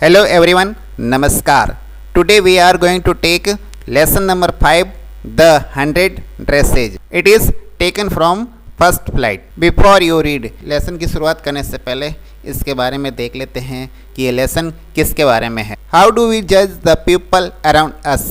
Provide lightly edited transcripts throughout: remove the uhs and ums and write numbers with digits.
Hello everyone, Namaskar. Today we are going to take lesson number 5, the 100 dressage. It is taken from first flight. Before you read, lesson की शुरुआत करने से पहले इसके बारे में देख लेते हैं कि ये लेसन किसके बारे में है. How do we judge the people around us?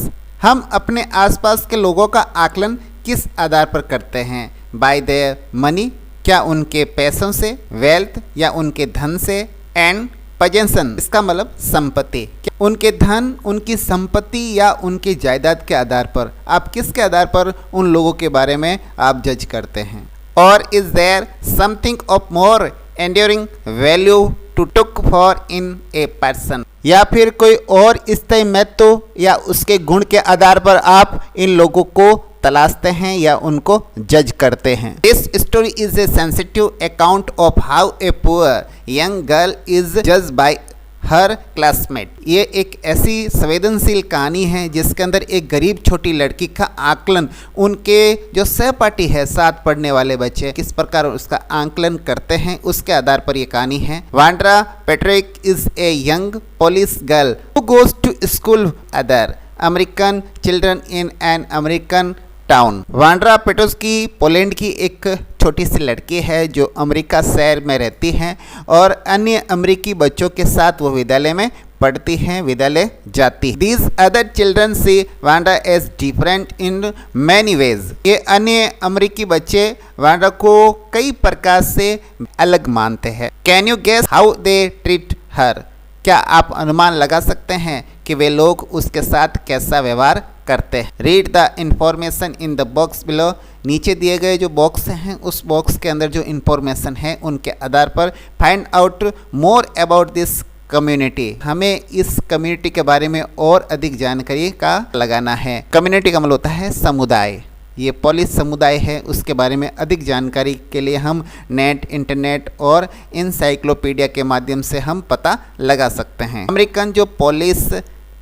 हम अपने आसपास के लोगों का आकलन किस आधार पर करते हैं? By their money, क्या उनके पैसों से, wealth या उनके धन से, and possession, इसका मतलब संपत्ति. उनके धन, उनकी संपत्ति या उनकी जायदाद के आधार पर आप किसके आधार पर उन लोगों के बारे में आप जज करते हैं? और is there something of more enduring value to took for in a person, या फिर कोई और स्थायी महत्व या उसके गुण के आधार पर आप इन लोगों को तलाशते हैं या उनको जज करते हैं. This story is a sensitive account of how a poor young girl is जज बाय हर क्लासमेट. ये एक ऐसी संवेदनशील कहानी है जिसके अंदर एक गरीब छोटी लड़की का आकलन उनके जो सहपाठी है, साथ पढ़ने वाले बच्चे किस प्रकार उसका आकलन करते हैं उसके आधार पर ये कहानी है. Wanda Petrick is a young Polish girl who goes to school other American children in an American town. Wanda Petroski Poland की एक छोटी सी लड़की है जो अमेरिका शहर में रहती हैं और अन्य अमेरिकी बच्चों के साथ वो विद्यालय में पढ़ती हैं, विद्यालय जाती है. These other children see Wanda as different in many ways. ये अन्य अमेरिकी बच्चे वांड्रा को कई प्रकार से अलग मानते हैं. Can you guess how they treat her? क्या आप अनुमान लगा सकते हैं कि वे लोग उसके साथ कैसा व्यवहार करते हैं? Read the information in the box below. नीचे दिए गए जो बॉक्स हैं उस बॉक्स के अंदर जो इंफॉर्मेशन है उनके आधार पर find out more about this community. हमें इस कम्युनिटी के बारे में और अधिक जानकारी का लगाना है. कम्युनिटी का मतलब होता है समुदाय. ये पोलिश समुदाय है, उसके बारे में अधिक जानकारी के लिए हम नेट, इंटरनेट और इंसाइक्लोपीडिया के माध्यम से हम पता लगा सकते हैं. अमेरिकन जो पोलिश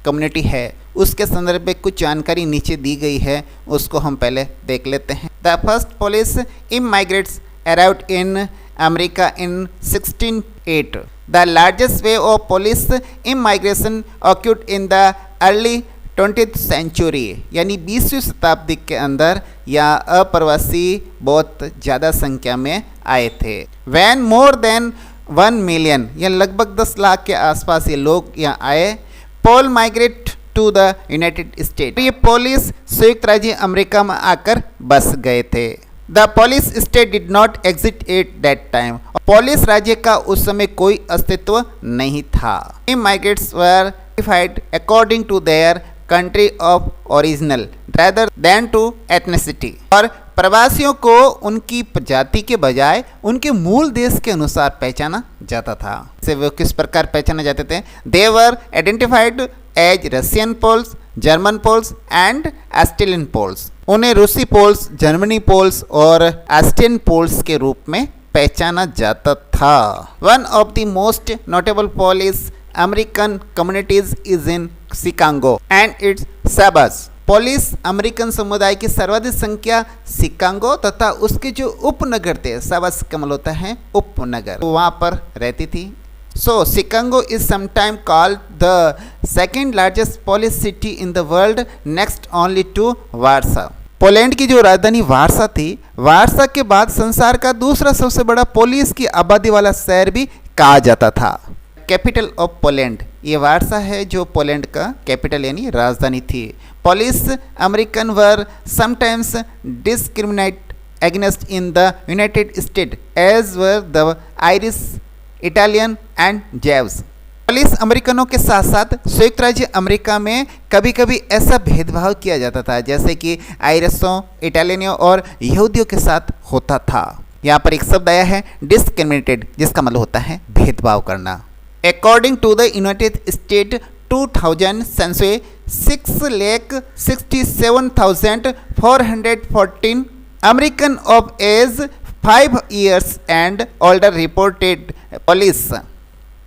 कम्युनिटी है उसके संदर्भ में कुछ जानकारी नीचे दी गई है, उसको हम पहले देख लेते हैं. The first Polish immigrates arrived in America in 1608. The largest wave of Polish immigration occurred in the early 20th century, यानी 20वीं शताब्दी के अंदर या अप्रवासी बहुत ज़्यादा संख्या में आए थे. वैन मोर देन 1 मिलियन, या लगभग 10 लाख के आसपास ये लोग यहाँ आए. Pole migrate to the United State. ये पोलिश संयुक्त राज्य अमेरिका में आकर बस गए थे. The Polish state did not exist at that time. Polish राज्य का उस समय कोई अस्तित्व नहीं था. Immigrates were classified according to their country of original rather than to ethnicity. और प्रवासियों को उनकी जाति के बजाय उनके मूल देश के अनुसार पहचाना जाता था. से वो किस प्रकार पहचाने जाते थे? They were identified as Russian Poles, German Poles and Australian Poles. उन्हें रूसी पोल्स, जर्मनी पोल्स और ऑस्ट्रियन पोल्स के रूप में पहचाना जाता था. One of the most notable Polish American communities is in Chicago and its suburbs. Polish American समुदाय की सर्वाधिक संख्या शिकागो तथा उसके जो उपनगर थे, सबस का मतलब होता है उपनगर, वहाँ पर रहती थी. So Chicago is sometime called the second largest Polish city in the world, next only to Warsaw. Poland की जो राजधानी वार्सा थी, वार्सा के बाद संसार का दूसरा सबसे बड़ा पोलिश की आबादी वाला शहर भी कहा जाता था. कैपिटल ऑफ पोलैंड, ये वार्सा है जो पोलैंड का कैपिटल यानी राजधानी थी. Polish American were sometimes discriminate against in the United State as were the Irish, Italian and Jews. Polish अमेरिकनों के साथ साथ संयुक्त राज्य अमेरिका में कभी कभी ऐसा भेदभाव किया जाता था जैसे कि आयरिशों, इटालियनों और यहूदियों के साथ होता था. यहाँ पर एक शब्द आया है डिस्क्रिमिनेटेड, जिसका मतलब होता है भेदभाव करना. According to the United States 2000 census, 6,67,414 American of age 5 years and older reported Polish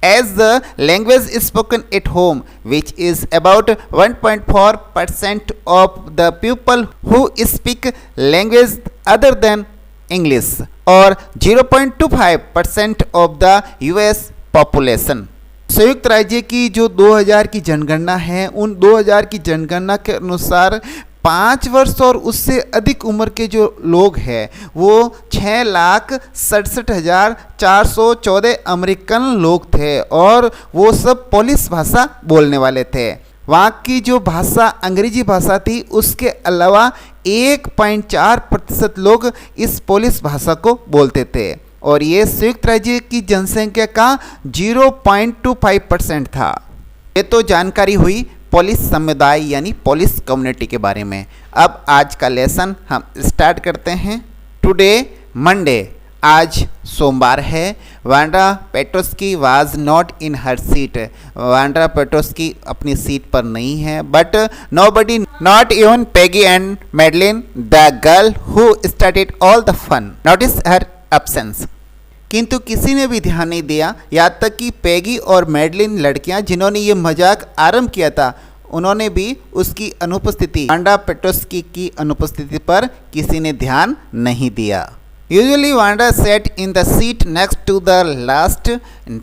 as the language is spoken at home, which is about 1.4% of the people who speak language other than English, or 0.25% of the US population. संयुक्त राज्य की जो 2000 की जनगणना है, उन 2000 की जनगणना के अनुसार 5 वर्ष और उससे अधिक उम्र के जो लोग हैं वो 6,67,414 अमेरिकन लोग थे और वो सब पोलिश भाषा बोलने वाले थे। वहाँ की जो भाषा अंग्रेजी भाषा थी, उसके अलावा 1.4% लोग इस पोलिश भाषा को बोलते थे और ये संयुक्त राज्य की जनसंख्या का 0.25% था। ये तो जानकारी हुई पोलिश समुदाय यानी पोलिश कम्युनिटी के बारे में। अब आज का लेसन हम स्टार्ट करते हैं। टुडे मंडे, आज सोमवार है। Wanda Petronski was not in her seat. Wanda Petronski अपनी सीट पर नहीं है। But nobody, not even Peggy and Madeline, the girl who started all the fun, notice her absence. किंतु किसी ने भी ध्यान नहीं दिया, यहाँ तक कि पेगी और मैडलिन लड़कियां जिन्होंने ये मजाक आरंभ किया था, उन्होंने भी उसकी अनुपस्थिति, वांड्रा पेट्रोस्की की अनुपस्थिति पर किसी ने ध्यान नहीं दिया। Usually Wanda sat in the seat next to the last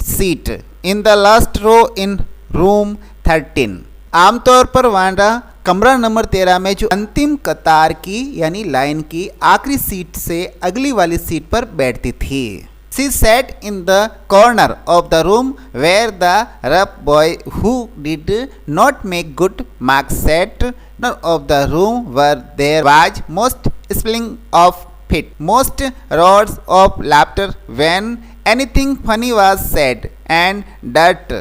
seat in the last row in room 13। आमतौर पर वांड्रा कमरा नंबर 13 में जो अंतिम कतार की यानी लाइन की आखिरी सीट से अगली वाली सीट पर बैठती थी। She sat in the corner of the room where the rough boy who did not make good marks sat. None of the room where there was most spilling of feet, most roars of laughter when anything funny was said, and dirt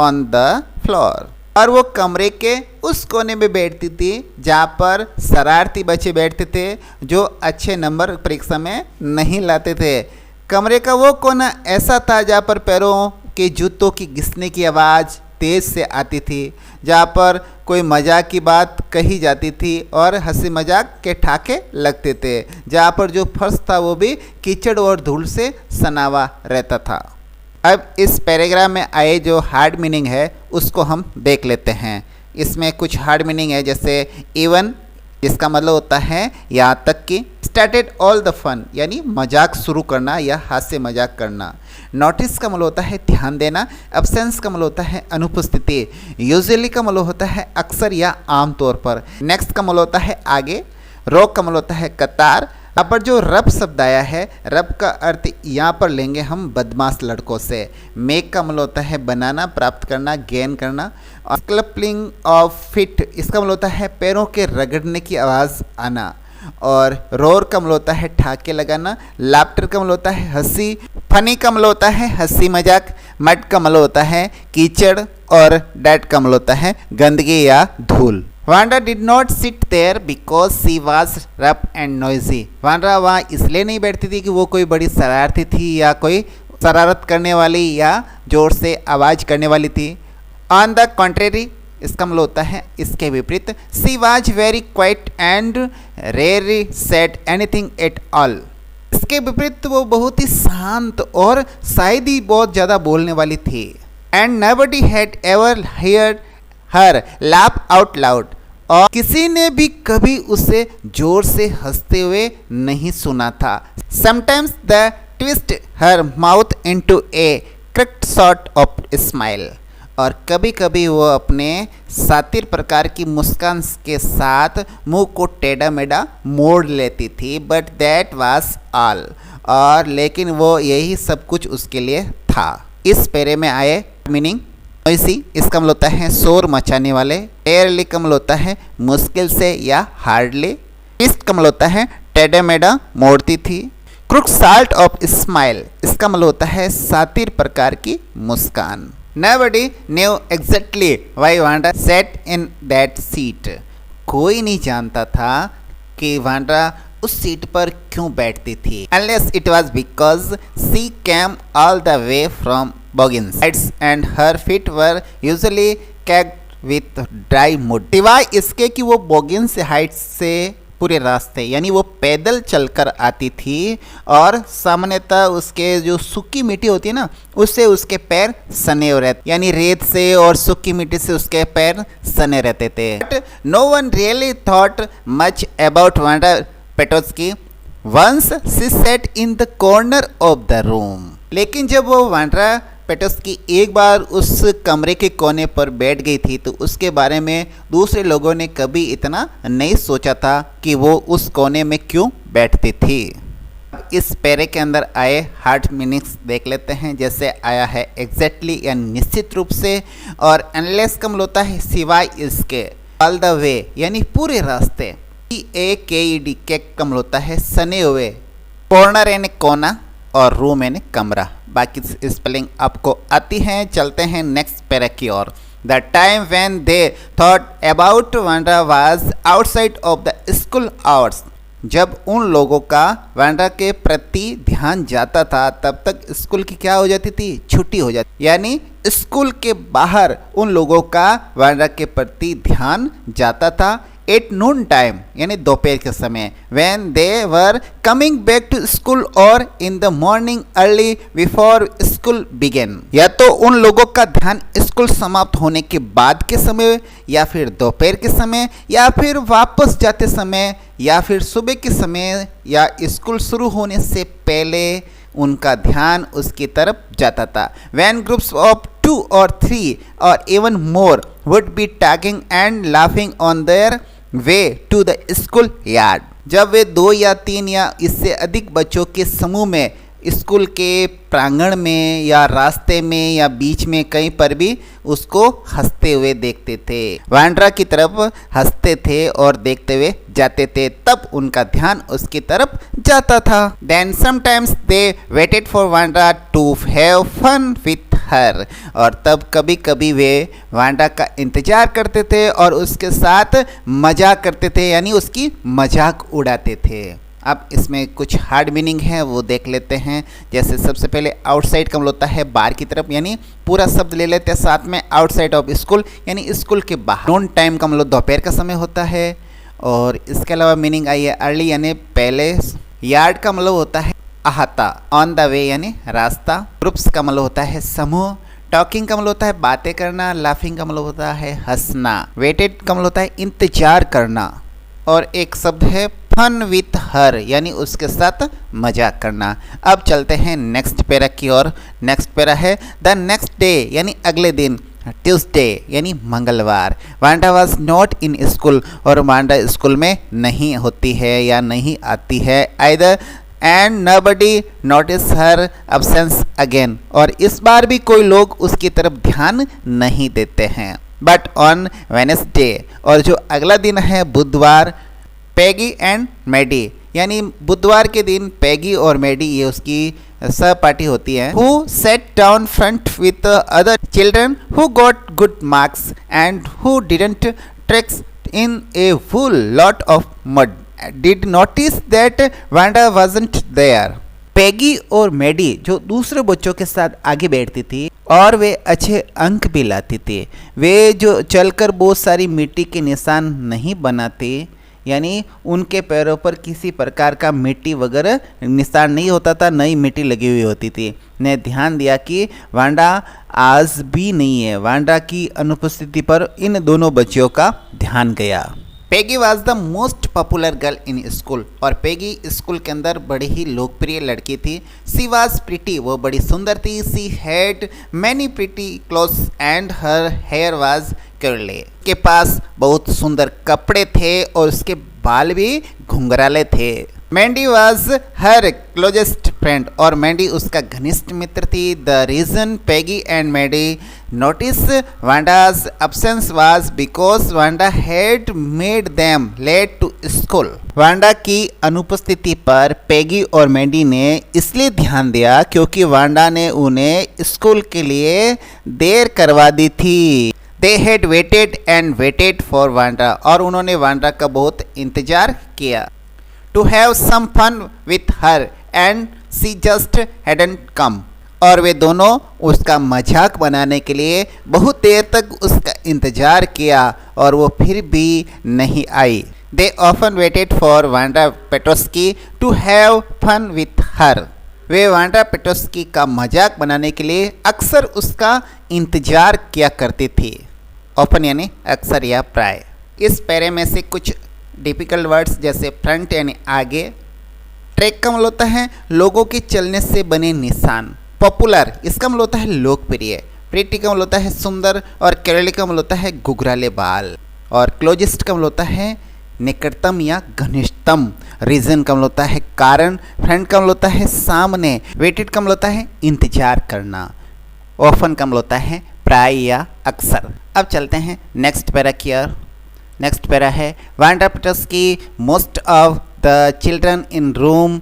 on the floor. और वो कमरे के उस कोने में बैठती थी जहाँ पर शरारती बच्चे बैठते थे जो अच्छे नंबर परीक्षा में नहीं लाते थे। कमरे का वो कोना ऐसा था जहाँ पर पैरों के जूतों की घिसने की आवाज़ तेज़ से आती थी, जहाँ पर कोई मजाक की बात कही जाती थी और हंसी मजाक के ठाके लगते थे, जहाँ पर जो फर्श था वो भी कीचड़ और धूल से सनावा रहता था। अब इस पैराग्राफ में आए जो हार्ड मीनिंग है उसको हम देख लेते हैं। इसमें कुछ हार्ड मीनिंग है, जैसे इवन, जिसका मतलब होता है यहाँ तक कि, स्टार्टेड ऑल द फन यानी मजाक शुरू करना या हास्य मजाक करना। नोटिस का मतलब होता है ध्यान देना। एब्सेंस का मतलब होता है अनुपस्थिति। यूजुअली का मतलब होता है अक्सर या आमतौर पर। नेक्स्ट का मतलब होता है आगे। रो का मतलब होता है कतार। यहाँ पर जो रब शब्द आया है, रब का अर्थ यहाँ पर लेंगे हम बदमाश लड़कों से। मेक का मतलब होता है बनाना, प्राप्त करना, गेन करना। और क्लपिंग ऑफ फिट, इसका मतलब होता है पैरों के रगड़ने की आवाज़ आना। और रोर का मतलब होता है ठाके लगाना। लाफ्टर का मतलब होता है हंसी। फनी का मतलब होता है हंसी मजाक। मड का मतलब होता है कीचड़। और डैट का मतलब होता है गंदगी या धूल। Wanda did not sit there because she was rough and noisy. Wanda वहाँ इसलिए नहीं बैठती थी कि वो कोई बड़ी शरारती थी या कोई शरारत करने वाली या ज़ोर से आवाज़ करने वाली थी। ऑन द कॉन्ट्रेरी, इसका मतलब होता है इसके विपरीत। She was very quiet and rarely said anything at all. इसके विपरीत वो बहुत ही शांत और शायद ही बहुत ज़्यादा बोलने वाली थी। And nobody had ever heard her laugh out loud, और किसी ने भी कभी उसे जोर से हंसते हुए नहीं सुना था। Sometimes the twist her mouth into A cracked sort of smile, और कभी कभी वो अपने सातिर प्रकार की मुस्कान के साथ मुंह को टेढ़ा मेढ़ा मोड़ लेती थी। बट दैट वाज ऑल, और लेकिन वो यही सब कुछ उसके लिए था। इस पेरे में आए मीनिंग। नॉइसी, इसका मतलब होता है शोर मचाने वाले। रेयरली का मतलब होता है मुश्किल से या हार्डली। ट्विस्ट का मतलब होता है टेढ़ा मेढ़ा मोड़ती थी। क्रुक साल्ट ऑफ स्माइल, इसका मतलब होता है सातिर प्रकार की मुस्कान। Nobody knew exactly why वांड्रा sat in that seat. कोई नहीं जानता था कि वांड्रा उस सीट पर क्यों बैठती थी। Unless it was because she came all the way from Boggins Heights and her feet were usually caked with dry mud. सिवाय इसके कि वो बॉगिन्स हाइट्स से पूरे रास्ते यानी वो पैदल चलकर आती थी और सामान्यतः उसके जो सूखी मिट्टी होती है ना, उससे उसके पैर सने रहते, यानी रेत से और सूखी मिट्टी से उसके पैर सने रहते थे। But no one really thought much about Wanda Petronski once she sat in the corner of the room. लेकिन जब वो वांड्रा पेटोस्की एक बार उस कमरे के कोने पर बैठ गई थी तो उसके बारे में दूसरे लोगों ने कभी इतना नहीं सोचा था कि वो उस कोने में क्यों बैठती थी। इस पैरे के अंदर आए हार्ड मीनिंग्स देख लेते हैं। जैसे आया है एग्जैक्टली यानी निश्चित रूप से, और अनलेस का मतलब होता है सिवाय इसके, ऑल द वे यानी पूरे रास्ते, CAKED केक का मतलब होता है सने हुए, कॉर्नर यानी कोना, और रूम यानी कमरा। बाकी स्पेलिंग आपको आती हैं। चलते हैं नेक्स्ट पैरा की ओर। The time when they thought about Wanda was outside of the school hours. जब उन लोगों का वांडा के प्रति ध्यान जाता था तब तक स्कूल की क्या हो जाती थी, छुट्टी हो जाती, यानी स्कूल के बाहर उन लोगों का वांडा के प्रति ध्यान जाता था। एट नून टाइम यानी दोपहर के समय, when they were coming back to school और in the morning early before school began. या तो उन लोगों का ध्यान स्कूल समाप्त होने के बाद के समय, या फिर दोपहर के समय, या फिर वापस जाते समय, या फिर सुबह के समय, या स्कूल शुरू होने से पहले उनका ध्यान उसकी तरफ जाता था। When groups of 2 or 3 or even more would be talking and laughing on their way to the school yard। जब वे 2 या 3 या इससे अधिक बच्चों के समूह में स्कूल के प्रांगण में या रास्ते में या बीच में कहीं पर भी उसको हंसते हुए देखते थे, वांड्रा की तरफ हंसते थे और देखते हुए जाते थे, तब उनका ध्यान उसकी तरफ जाता था। Then sometimes they waited for वांड्रा to have fun with her। और तब कभी कभी वे वांडा का इंतजार करते थे और उसके साथ मजाक करते थे, यानी उसकी मजाक उड़ाते थे। अब इसमें कुछ हार्ड मीनिंग है वो देख लेते हैं। जैसे सबसे पहले आउटसाइड का मतलब होता है बाहर की तरफ, यानी पूरा शब्द ले लेते हैं साथ में, आउटसाइड ऑफ स्कूल यानी स्कूल के बाहर। नून टाइम का मतलब दोपहर का समय होता है। और इसके अलावा मीनिंग आई है अर्ली यानी पहले। यार्ड का मतलब होता है अहाता, ऑन द वे यानी रास्ता। ग्रुप्स का मतलब होता है समूह। टॉकिंग का मतलब होता है बातें करना। लाफिंग का मतलब होता है हंसना। वेटेड का मतलब होता है इंतजार करना। और एक शब्द है फन विथ हर यानी उसके साथ मजाक करना। अब चलते हैं नेक्स्ट पैरा की ओर। नेक्स्ट पैरा है द नेक्स्ट डे यानी अगले दिन, ट्यूसडे यानी मंगलवार। Wanda was not in school और वांडा स्कूल में नहीं होती है या नहीं आती है either, and nobody notice her absence again. और इस बार भी कोई लोग उसकी तरफ ध्यान नहीं देते हैं। बट ऑन वेडनेसडे और जो अगला दिन है बुधवार, पैगी एंड मैडी यानी बुधवार के दिन पैगी और मैडी ये उसकी सहपाठी होती है, who sat down front with other children who got good marks and who didn't tracks in a full lot of mud did notice that Wanda wasn't there. Peggy और मैडी जो दूसरे बच्चों के साथ आगे बैठती थी और वे अच्छे अंक भी लाती थी, वे जो चलकर बहुत सारी मिट्टी के निशान नहीं बनाती, यानी उनके पैरों पर किसी प्रकार का मिट्टी वगैरह निशान नहीं होता था, नई मिट्टी लगी हुई होती थी, ने ध्यान दिया कि वांडा आज भी नहीं है। वांडा की अनुपस्थिति पर इन दोनों बच्चियों का ध्यान गया। Peggy was the most popular girl in school और पैगी स्कूल के अंदर बड़ी ही लोकप्रिय लड़की थी। सी वॉज प्रिटी वो बड़ी सुंदर थी। She had many pretty clothes and her hair was curly के पास बहुत सुंदर कपड़े थे और उसके बाल भी घुंघराले थे। Maddie was her closest friend और मैंडी उसका घनिष्ठ मित्र थी। The reason Peggy and Maddie notice Wanda's absence was because Wanda had made them late to school. Wanda की अनुपस्थिति पर पैगी और मैंडी ने इसलिए ध्यान दिया क्योंकि वांडा ने उन्हें स्कूल के लिए देर करवा दी थी। They had waited and waited for Wanda और उन्होंने वांडा का बहुत इंतजार किया। To have some fun with her and she just hadn't come और वे दोनों उसका मजाक बनाने के लिए बहुत देर तक उसका इंतजार किया और वो फिर भी नहीं आई। They often waited for Wanda Petronski to have fun with her. वे वांडा पेट्रोस्की का मजाक बनाने के लिए अक्सर उसका इंतजार किया करती थी। ऑफन यानी अक्सर या प्राय। इस पैरे में से कुछ डिफिकल्ट वर्ड्स जैसे फ्रंट यानी आगे, ट्रैक का मतलब होता है लोगों के चलने से बने निशान, पॉपुलर इसका मतलब होता है लोकप्रिय, प्रीटी का मतलब होता है सुंदर, और केरली का मतलब होता है घुघराले बाल, और क्लोजेस्ट का मतलब होता है निकटतम या घनिष्ठतम, रीजन का मतलब होता है कारण, फ्रेंड का मतलब होता है सामने, वेटेड का मतलब होता है इंतजार करना, ऑफन का मतलब होता है प्राय या अक्सर। अब चलते हैं नेक्स्ट पैरा की ओर। नेक्स्ट पैरा है Wanda Petronski most of the children in room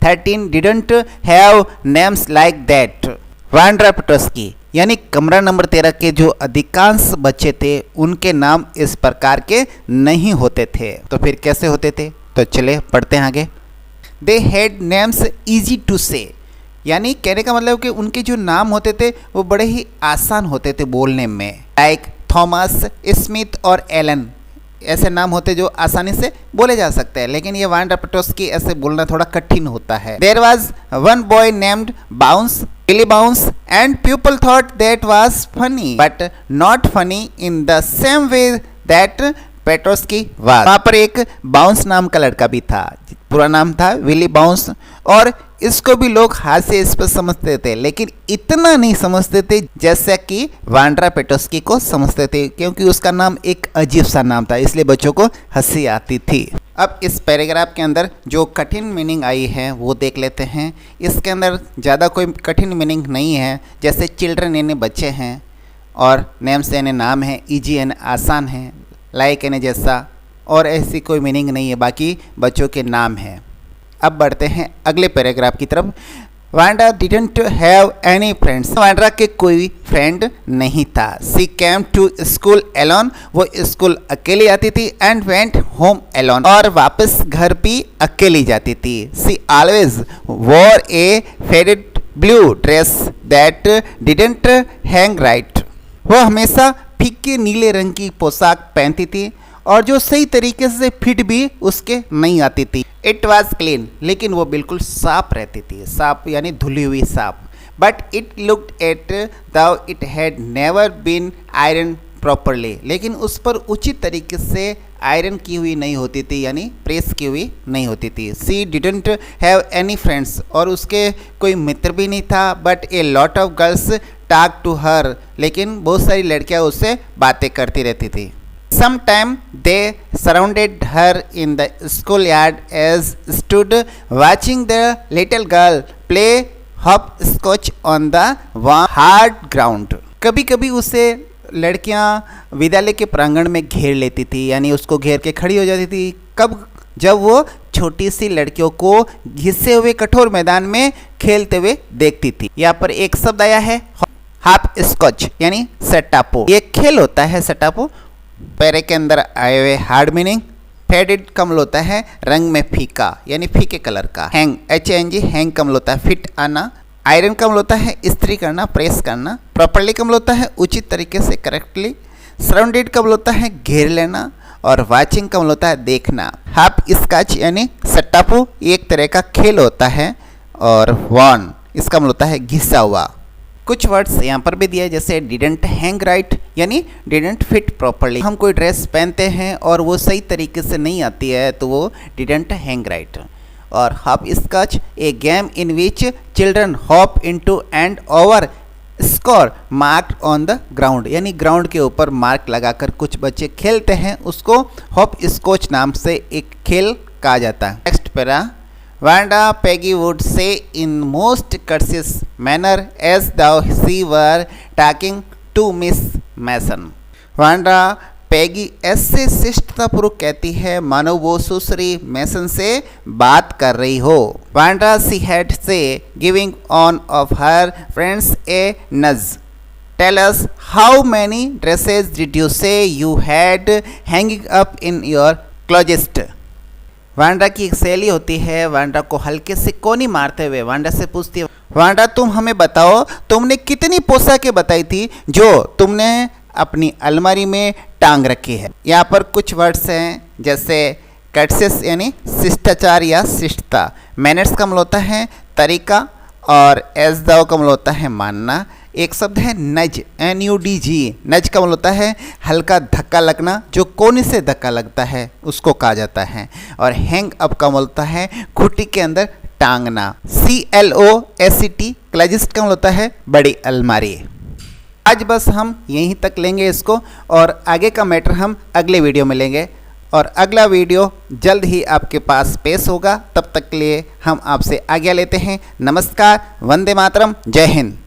13 didn't have names like that. Wanda Petronski यानी कमरा नंबर 13 के जो अधिकांश बच्चे थे उनके नाम इस प्रकार के नहीं होते थे। तो फिर कैसे होते थे? तो चले पढ़ते हैं आगे। They had names easy to say, यानी कहने का मतलब कि उनके जो नाम होते थे वो बड़े ही आसान होते थे बोलने में, लाइक थॉमस, स्मिथ और एलन, ऐसे नाम होते जो आसानी से बोले जा सकते हैं। लेकिन ये वांडा पेट्रोस्की ऐसे बोलना थोड़ा कठिन होता है। There was one boy named Bounce, Billy Bounce, and people thought that was funny but not funny in the same way that Petrosky was. वहाँ पर एक बाउंस नाम का लड़का भी था, पूरा नाम था विली बाउंस, और इसको भी लोग हास्य इस पर समझते थे, लेकिन इतना नहीं समझते थे जैसा कि वांडा पेट्रोस्की को समझते थे, क्योंकि उसका नाम एक अजीब सा नाम था, इसलिए बच्चों को हंसी आती थी। अब इस पैराग्राफ के अंदर जो कठिन मीनिंग आई है वो देख लेते हैं। इसके अंदर ज़्यादा कोई कठिन मीनिंग नहीं है, जैसे चिल्ड्रन यानी बच्चे हैं, और नेम्स यानी नाम है, ईजी यानी आसान है, लाइक यानी जैसा, और ऐसी कोई मीनिंग नहीं है, बाकी बच्चों के नाम हैं। अब बढ़ते हैं अगले पैराग्राफ की तरफ। Wanda didn't have any friends, Wanda के कोई फ्रेंड नहीं था। सी केम टू स्कूल एलोन, वो स्कूल अकेली आती थी, एंड वेंट होम एलोन, और वापस घर भी अकेली जाती थी। She always wore a faded blue dress that didn't hang right, वो हमेशा फीके नीले रंग की पोशाक पहनती थी और जो सही तरीके से फिट भी उसके नहीं आती थी। इट वॉज क्लीन, लेकिन वो बिल्कुल साफ रहती थी, साफ यानी धुली हुई साफ। But it looked at though it had never been iron properly, लेकिन उस पर उचित तरीके से आयरन की हुई नहीं होती थी, यानी प्रेस की हुई नहीं होती थी। She didn't have any friends, और उसके कोई मित्र भी नहीं था। But a lot of girls talk to her, लेकिन बहुत सारी लड़कियां उससे बातें करती रहती थी। Sometime they surrounded her in the schoolyard as stood watching the little girl play hopscotch on the warm hard ground. कभी कभी उसे लड़कियां विद्यालय के प्रांगण में घेर लेती थी, यानी उसको घेर के खड़ी हो जाती थी। कब? जब वो छोटी सी लड़कियों को घिसे हुए कठोर मैदान में खेलते हुए देखती थी। यहाँ पर एक शब्द आया है हाफ स्कॉच, यानी सट्टापो। ये खेल होता है सट्टापो। पैरे के अंदर आए हुए हार्ड मीनिंग, फेडेड कमल होता है रंग में फीका, यानी फीके कलर का। हैंग HANG हैंग कमल होता है फिट आना। आयरन कमल होता है इस्त्री करना, प्रेस करना। प्रॉपरली कमल होता है उचित तरीके से, करेक्टली। सराउंडेड कमल होता है घेर लेना, और वाचिंग कमल होता है देखना। हाफ स्कॉच यानी सट्टापू एक तरह का खेल होता है, और वॉन इसका कमल होता है घिसा हुआ। कुछ वर्ड्स यहाँ पर भी दिया है, जैसे डिडंट हैंग राइट, यानी डिडंट फिट प्रॉपरली। हम कोई ड्रेस पहनते हैं और वो सही तरीके से नहीं आती है तो वो डिडंट हैंग राइट। और hopscotch a game in which children hop into and over squares marked on the ground, यानी ग्राउंड के ऊपर मार्क लगाकर कुछ बच्चे खेलते हैं, उसको हॉप स्कॉच नाम से एक खेल कहा जाता है। Next para, Wanda Peggy would say in most courteous manner as though she were talking to Miss Mason. Wanda Peggy ऐसे शिष्टतापूर्वक कहती है मानो वो सुश्री मैसन से बात कर रही हो। Wanda she had say giving on of her friends a nudge. Tell us how many dresses did you say you had hanging up in your closet? Wanda की एक शैली होती है, वांडा को हल्के से कोनी मारते हुए वांडा से पूछती है, वांडा तुम हमें बताओ तुमने कितनी पोशाकें बताई थी जो तुमने अपनी अलमारी में टांग रखी है। यहाँ पर कुछ वर्ड्स हैं, जैसे कर्टसेस यानी शिष्टाचार या शिष्टता। मैनर्स का मतलब होता है तरीका, और एज दाओ का मतलब होता है मानना। एक शब्द है नज, NUDG। नज का मतलब होता है हल्का धक्का लगना, जो कोने से धक्का लगता है उसको कहा जाता है। और हैंग अप का मतलब होता है घुट्टी के अंदर टांगना। CLOSET क्लजिस्ट का मतलब होता है बड़ी अलमारी। आज बस हम यहीं तक लेंगे इसको, और आगे का मैटर हम अगले वीडियो में लेंगे, और अगला वीडियो जल्द ही आपके पास पेश होगा। तब तक के लिए हम आपसे आज्ञा लेते हैं। नमस्कार, वंदे मातरम, जय हिंद।